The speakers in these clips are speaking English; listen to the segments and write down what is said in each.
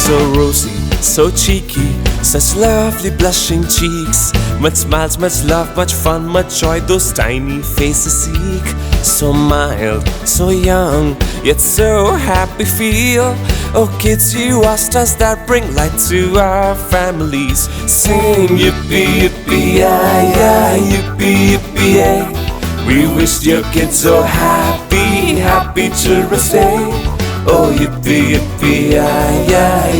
So rosy, so cheeky, such lovely blushing cheeks. Much smiles, much love, much fun, much joy those tiny faces seek. So mild, so young, yet so happy feel. Oh kids, you are stars that bring light to our families. Sing yippee yippee yi yippee yippee yay. We wish your kids so happy, happy Children's Day. Oh yippee yippee yi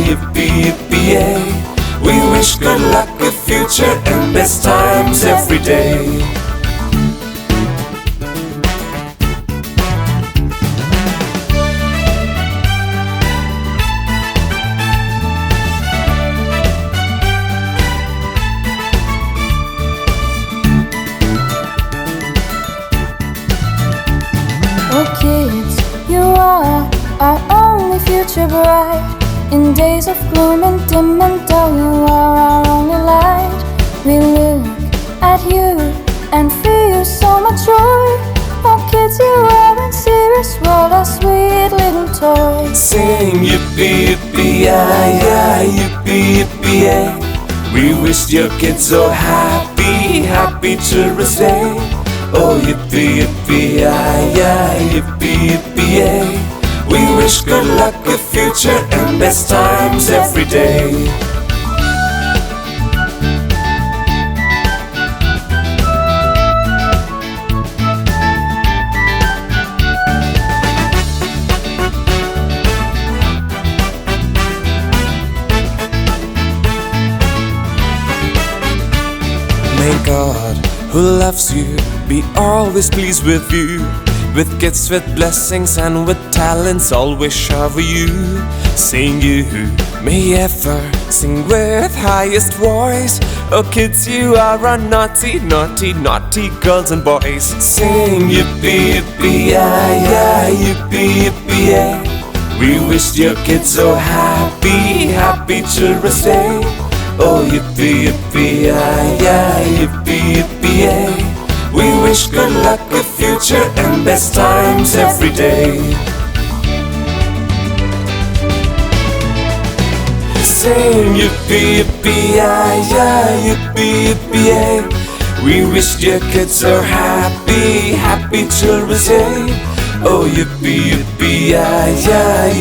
yippee yippee yay. We wish good luck, good future, and best times every day. Oh kids, you are our only future bride. In days of gloom and dim and dull, you are our only light. We look at you and feel so much joy. Oh kids, you are in serious world, our sweet little toy. Sing yippee yippee yi yippee yippee yay. We wish your kids so happy, happy Children's Day. Oh yippee yippee yi yippee yippee yay. We wish good luck, good future, and best times every day. May God, who loves you, be always pleased with you. With gifts, with blessings, and with talents always shower you. Sing you may ever sing with highest voice. Oh kids, you are our naughty, naughty, naughty girls and boys. Sing yippee yippee yi yippee yippee yay. We wish your kids so happy, happy Children's Day. Oh yippee yippee yi yippee yippee yay. We wish good luck, good future, and best times every day. Sing yippee yippee yi yippee yippee yay. We wish your kids so happy, happy Children's Day. Oh yippee yippee yi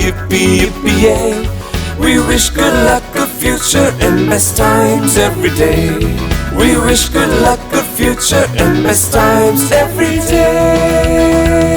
yippee yippee yay. We wish good luck, good future, and best times every day. We wish good luck, good future, and best times every day.